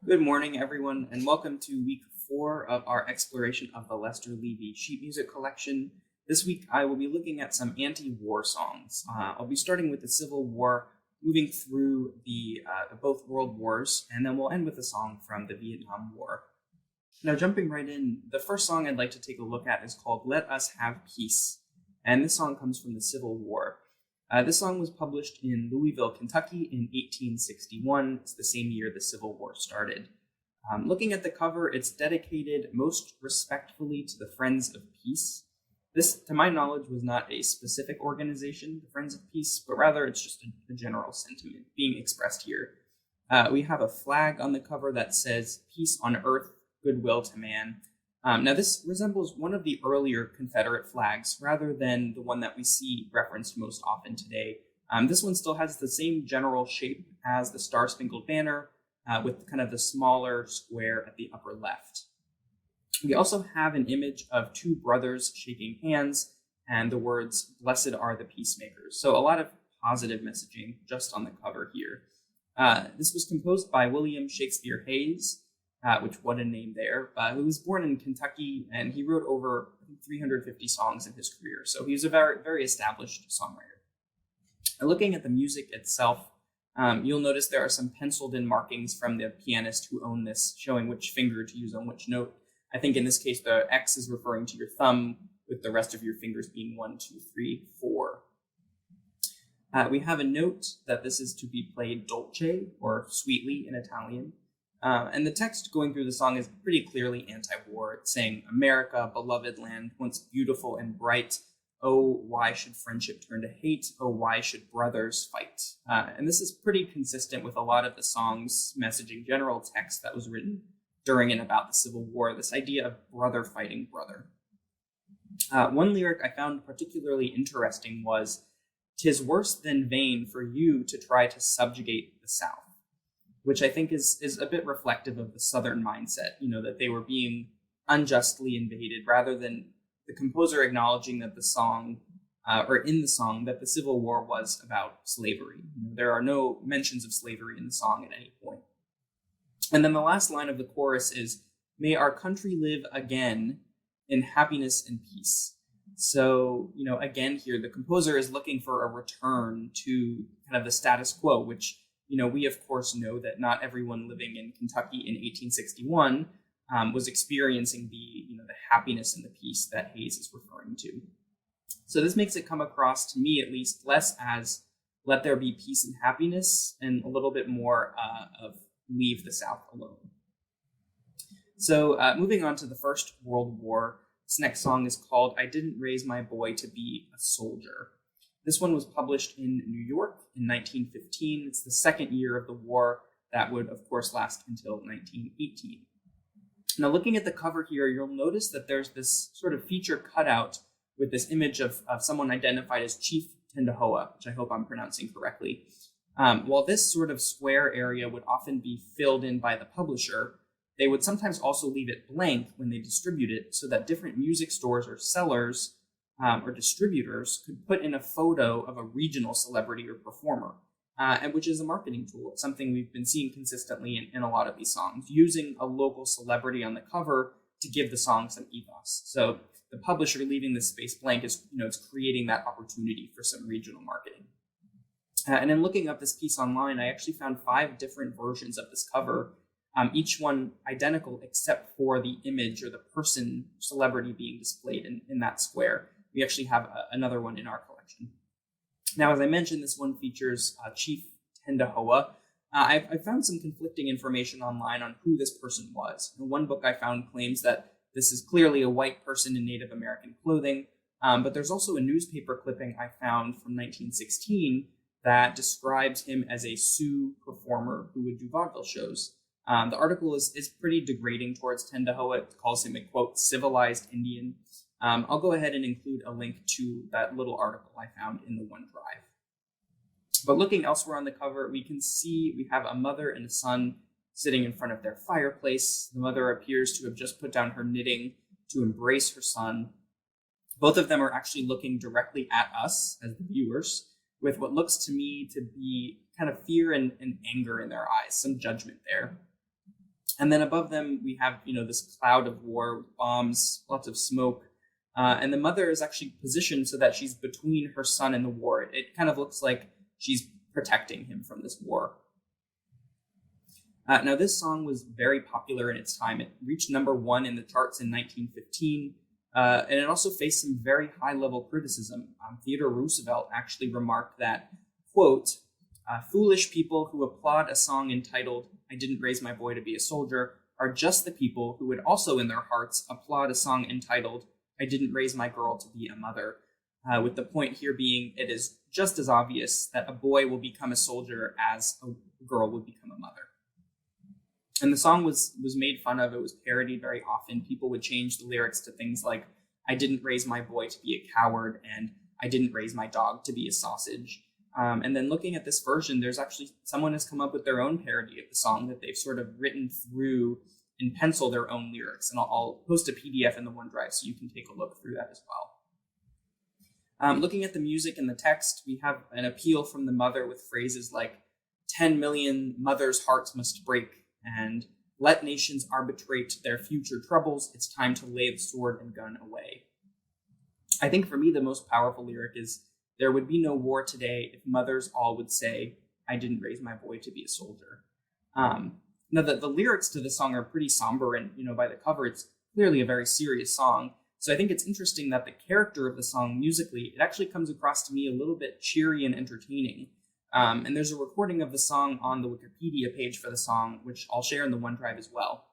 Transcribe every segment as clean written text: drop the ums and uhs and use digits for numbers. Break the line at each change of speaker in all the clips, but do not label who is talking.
Good morning, everyone, and welcome to week 4 of our exploration of the Lester Levy sheet music collection. This week, I will be looking at some anti-war songs. I'll be starting with the Civil War, moving through the both World Wars, and then we'll end with a song from the Vietnam War. Now, jumping right in, the first song I'd like to take a look at is called "Let Us Have Peace," and this song comes from the Civil War. This song was published in Louisville, Kentucky in 1861. It's the same year the Civil War started. Looking at the cover, it's dedicated most respectfully to the Friends of Peace. This, to my knowledge, was not a specific organization, the Friends of Peace, but rather it's just a general sentiment being expressed here. We have a flag on the cover that says, "Peace on earth, goodwill to man." Now, this resembles one of the earlier Confederate flags rather than the one that we see referenced most often today. This one still has the same general shape as the Star-Spangled Banner, with kind of the smaller square at the upper left. We also have an image of two brothers shaking hands and the words, "Blessed are the peacemakers." So a lot of positive messaging just on the cover here. This was composed by William Shakespeare Hayes, which what a name there, who was born in Kentucky, and he wrote over 350 songs in his career. So he was a very, very established songwriter. And looking at the music itself, you'll notice there are some penciled in markings from the pianist who owned this, showing which finger to use on which note. I think in this case, the X is referring to your thumb, with the rest of your fingers being 1, 2, 3, 4. We have a note that this is to be played dolce, or sweetly in Italian. And the text going through the song is pretty clearly anti-war. It's saying, "America, beloved land, once beautiful and bright. Oh, why should friendship turn to hate? Oh, why should brothers fight?" And this is pretty consistent with a lot of the song's messaging general text that was written during and about the Civil War, this idea of brother fighting brother. One lyric I found particularly interesting was, "'Tis worse than vain for you to try to subjugate the South," which I think is a bit reflective of the Southern mindset, that they were being unjustly invaded, rather than the composer acknowledging that the song, or in the song, that the Civil War was about slavery. There are no mentions of slavery in the song at any point. And then the last line of the chorus is, "May our country live again in happiness and peace." So, again here, the composer is looking for a return to kind of the status quo, which we of course know that not everyone living in Kentucky in 1861 was experiencing the happiness and the peace that Hayes is referring to. So this makes it come across, to me at least, less as "let there be peace and happiness," and a little bit more of "leave the South alone." So moving on to the First World War, this next song is called "I Didn't Raise My Boy to Be a Soldier." This one was published in New York in 1915. It's the second year of the war that would, of course, last until 1918. Now, looking at the cover here, you'll notice that there's this sort of feature cutout with this image of someone identified as Chief Tendahoa, which I hope I'm pronouncing correctly. While this sort of square area would often be filled in by the publisher, they would sometimes also leave it blank when they distribute it so that different music stores or sellers or distributors could put in a photo of a regional celebrity or performer, and which is a marketing tool. It's something we've been seeing consistently in a lot of these songs, using a local celebrity on the cover to give the song some ethos. So the publisher leaving this space blank is, it's creating that opportunity for some regional marketing. And in looking up this piece online, I actually found 5 different versions of this cover, each one identical except for the image or the person, celebrity being displayed in that square. We actually have another one in our collection. Now, as I mentioned, this one features Chief Tendahoa. I found some conflicting information online on who this person was. One book I found claims that this is clearly a white person in Native American clothing, but there's also a newspaper clipping I found from 1916 that describes him as a Sioux performer who would do vaudeville shows. The article is pretty degrading towards Tendahoa. It calls him a, quote, civilized Indian. I'll go ahead and include a link to that little article I found in the OneDrive. But looking elsewhere on the cover, we can see we have a mother and a son sitting in front of their fireplace. The mother appears to have just put down her knitting to embrace her son. Both of them are actually looking directly at us as the viewers, with what looks to me to be kind of fear and anger in their eyes, some judgment there. And then above them, we have, this cloud of war, bombs, lots of smoke. And the mother is actually positioned so that she's between her son and the war. It kind of looks like she's protecting him from this war. Now, this song was very popular in its time. It reached #1 in the charts in 1915, and it also faced some very high-level criticism. Theodore Roosevelt actually remarked that, quote, foolish people who applaud a song entitled I Didn't Raise My Boy to Be a Soldier are just the people who would also in their hearts applaud a song entitled I Didn't Raise My Girl to Be a Mother, with the point here being it is just as obvious that a boy will become a soldier as a girl would become a mother. And the song was made fun of. It was parodied very often. People would change the lyrics to things like, I didn't raise my boy to be a coward, and I didn't raise my dog to be a sausage. And then looking at this version, there's actually someone has come up with their own parody of the song that they've sort of written through in pencil their own lyrics. And I'll post a PDF in the OneDrive so you can take a look through that as well. Looking at the music and the text, we have an appeal from the mother with phrases like 10 million mothers' hearts must break, and let nations arbitrate their future troubles. It's time to lay the sword and gun away. I think for me, the most powerful lyric is, there would be no war today if mothers all would say, I didn't raise my boy to be a soldier. Now, the lyrics to the song are pretty somber, and, by the cover, it's clearly a very serious song. So I think it's interesting that the character of the song musically, it actually comes across to me a little bit cheery and entertaining. And there's a recording of the song on the Wikipedia page for the song, which I'll share in the OneDrive as well.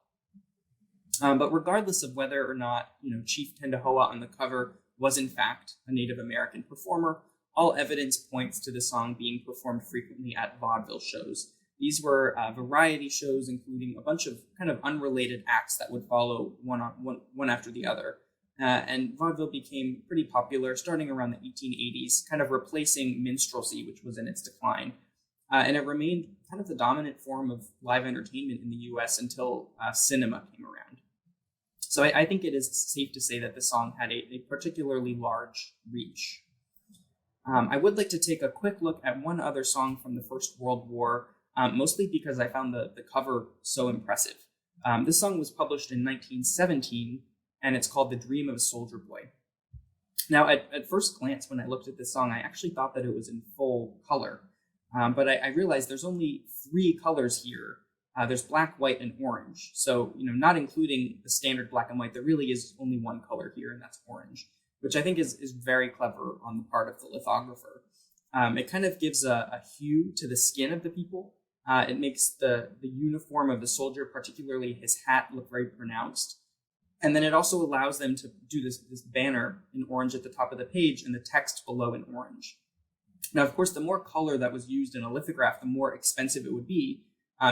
But regardless of whether or not, Chief Tendahoa on the cover was in fact a Native American performer, all evidence points to the song being performed frequently at vaudeville shows. These were variety shows, including a bunch of kind of unrelated acts that would follow one after the other. And vaudeville became pretty popular starting around the 1880s, kind of replacing minstrelsy, which was in its decline. And it remained kind of the dominant form of live entertainment in the US until cinema came around. So I think it is safe to say that the song had a particularly large reach. I would like to take a quick look at one other song from the First World War, mostly because I found the cover so impressive. This song was published in 1917, and it's called The Dream of a Soldier Boy. Now, at first glance, when I looked at this song, I actually thought that it was in full color. But I realized there's only 3 colors here. There's black, white, and orange. So, not including the standard black and white, there really is only one color here, and that's orange, which I think is very clever on the part of the lithographer. It kind of gives a hue to the skin of the people. It makes the uniform of the soldier, particularly his hat, look very pronounced. And then it also allows them to do this banner in orange at the top of the page and the text below in orange. Now, of course, the more color that was used in a lithograph, the more expensive it would be,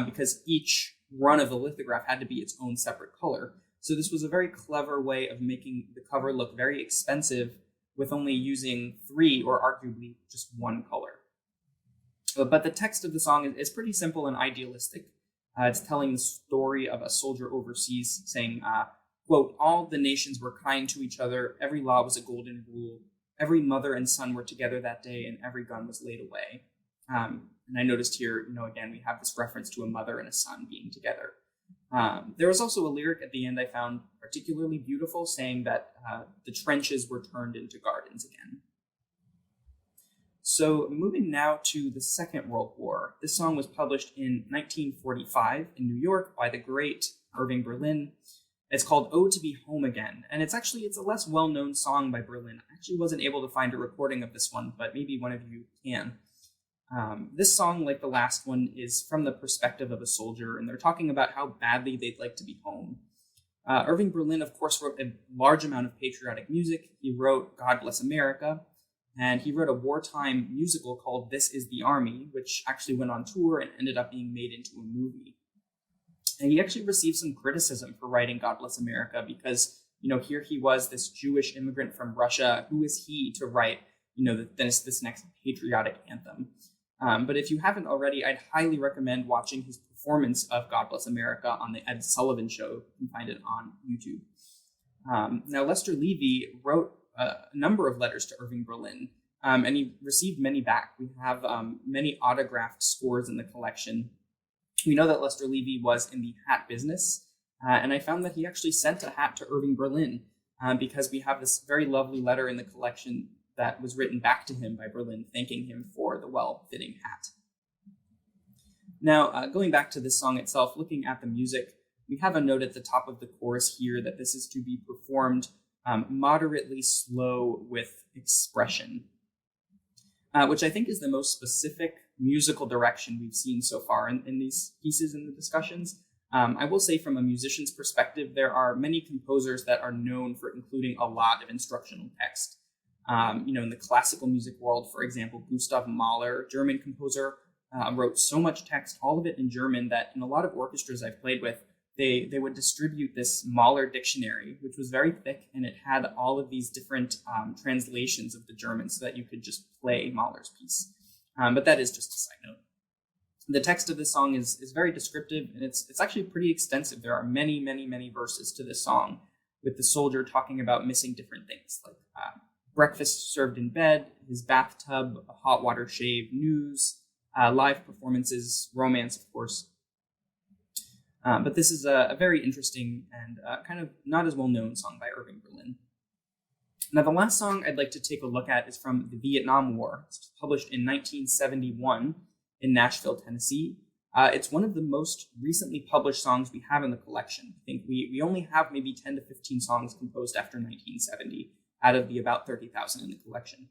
because each run of the lithograph had to be its own separate color. So this was a very clever way of making the cover look very expensive with only using 3 or arguably just 1 color. But the text of the song is pretty simple and idealistic. It's telling the story of a soldier overseas saying, quote, all the nations were kind to each other. Every law was a golden rule. Every mother and son were together that day, and every gun was laid away. And I noticed here, again, we have this reference to a mother and a son being together. There was also a lyric at the end I found particularly beautiful, saying that the trenches were turned into gardens again. So moving now to the Second World War, this song was published in 1945 in New York by the great Irving Berlin. It's called "Oh to Be Home Again," and it's a less well-known song by Berlin. I actually wasn't able to find a recording of this one, but maybe one of you can. This song, like the last one, is from the perspective of a soldier, and they're talking about how badly they'd like to be home. Irving Berlin, of course, wrote a large amount of patriotic music. He wrote "God Bless America," and he wrote a wartime musical called "This Is the Army," which actually went on tour and ended up being made into a movie. And he actually received some criticism for writing "God Bless America" because, here he was, this Jewish immigrant from Russia. Who is he to write, this next patriotic anthem? But if you haven't already, I'd highly recommend watching his performance of "God Bless America" on the Ed Sullivan Show. You can find it on YouTube. Now, Lester Levy wrote a number of letters to Irving Berlin, and he received many back. We have many autographed scores in the collection. We know that Lester Levy was in the hat business, and I found that he actually sent a hat to Irving Berlin because we have this very lovely letter in the collection that was written back to him by Berlin, thanking him for the well-fitting hat. Now, going back to this song itself, looking at the music, we have a note at the top of the chorus here that this is to be performed moderately slow with expression, which I think is the most specific musical direction we've seen so far in these pieces in the discussions. I will say from a musician's perspective, there are many composers that are known for including a lot of instructional text. In the classical music world, for example, Gustav Mahler, German composer, wrote so much text, all of it in German, that in a lot of orchestras I've played with, they would distribute this Mahler dictionary, which was very thick, and it had all of these different translations of the German so that you could just play Mahler's piece. But that is just a side note. The text of this song is very descriptive, and it's actually pretty extensive. There are many, many, many verses to this song, with the soldier talking about missing different things, like breakfast served in bed, his bathtub, a hot water shave, news, live performances, romance, of course. But this is a very interesting and kind of not as well-known song by Irving Berlin. Now, the last song I'd like to take a look at is from the Vietnam War. It was published in 1971 in Nashville, Tennessee. It's one of the most recently published songs we have in the collection. I think we only have maybe 10 to 15 songs composed after 1970 out of the about 30,000 in the collection.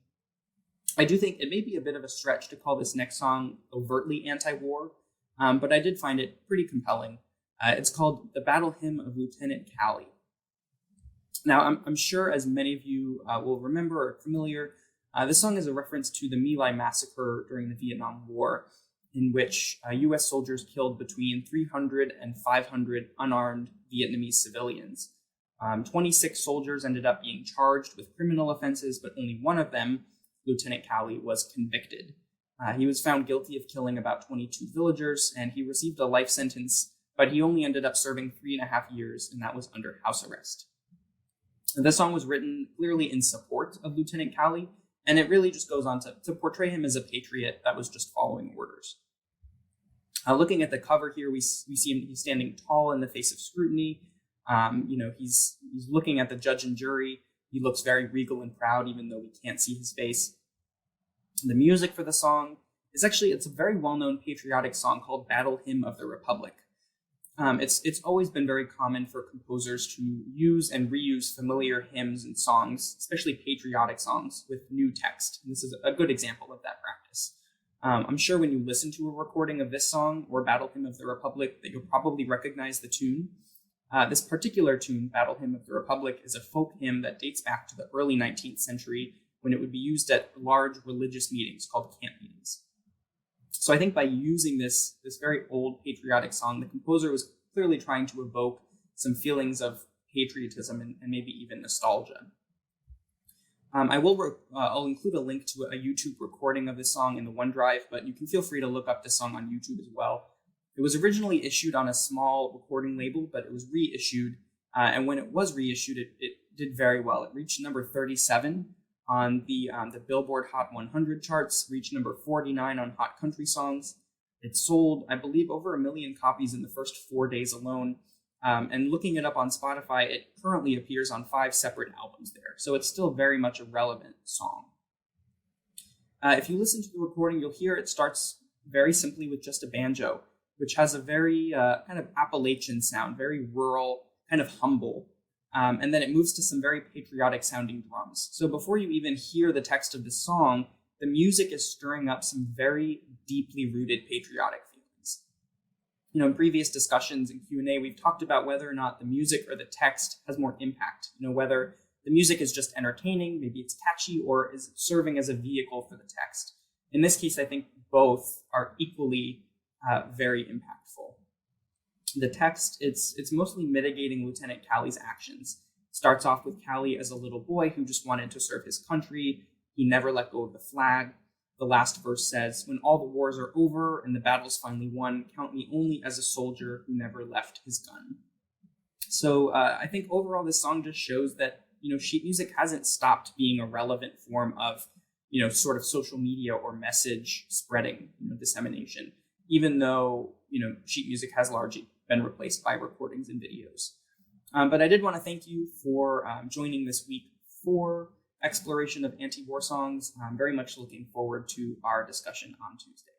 I do think it may be a bit of a stretch to call this next song overtly anti-war, but I did find it pretty compelling. It's called The Battle Hymn of Lieutenant Calley. Now, I'm sure as many of you will remember or are familiar, this song is a reference to the My Lai massacre during the Vietnam War, in which U.S. soldiers killed between 300 and 500 unarmed Vietnamese civilians. 26 soldiers ended up being charged with criminal offenses, but only one of them, Lieutenant Calley, was convicted. He was found guilty of killing about 22 villagers, and he received a life sentence, but he only ended up serving 3.5 years, and that was under house arrest. The song was written clearly in support of Lieutenant Calley, and it really just goes on to portray him as a patriot that was just following orders. Looking at the cover here, we see him, he's standing tall in the face of scrutiny. He's looking at the judge and jury. He looks very regal and proud, even though we can't see his face. The music for the song is it's a very well-known patriotic song called Battle Hymn of the Republic. It's always been very common for composers to use and reuse familiar hymns and songs, especially patriotic songs, with new text. And this is a good example of that practice. I'm sure when you listen to a recording of this song or Battle Hymn of the Republic that you'll probably recognize the tune. This particular tune, Battle Hymn of the Republic, is a folk hymn that dates back to the early 19th century when it would be used at large religious meetings called camp meetings. So I think by using this very old patriotic song, the composer was clearly trying to evoke some feelings of patriotism and maybe even nostalgia. I'll include a link to a YouTube recording of this song in the OneDrive, but you can feel free to look up this song on YouTube as well. It was originally issued on a small recording label, but it was reissued, and when it was reissued, it did very well. It reached number 37 on the Billboard Hot 100 charts, reached number 49 on Hot Country Songs. It sold, I believe, over 1 million copies in the first 4 days alone. And looking it up on Spotify, it currently appears on 5 separate albums there. So it's still very much a relevant song. If you listen to the recording, you'll hear it starts very simply with just a banjo, which has a very kind of Appalachian sound, very rural, kind of humble. And then it moves to some very patriotic sounding drums. So before you even hear the text of the song, the music is stirring up some very deeply rooted patriotic feelings. In previous discussions in Q&A, we've talked about whether or not the music or the text has more impact. Whether the music is just entertaining, maybe it's catchy, or is it serving as a vehicle for the text. In this case, I think both are equally very impactful. The text, it's mostly mitigating Lieutenant Calley's actions. It starts off with Calley as a little boy who just wanted to serve his country. He never let go of the flag. The last verse says, "When all the wars are over and the battle's finally won, count me only as a soldier who never left his gun." So I think overall this song just shows that, sheet music hasn't stopped being a relevant form of, sort of social media or message spreading, dissemination. Even though, sheet music has largely been replaced by recordings and videos. But I did want to thank you for joining this week for exploration of anti-war songs. I'm very much looking forward to our discussion on Tuesday.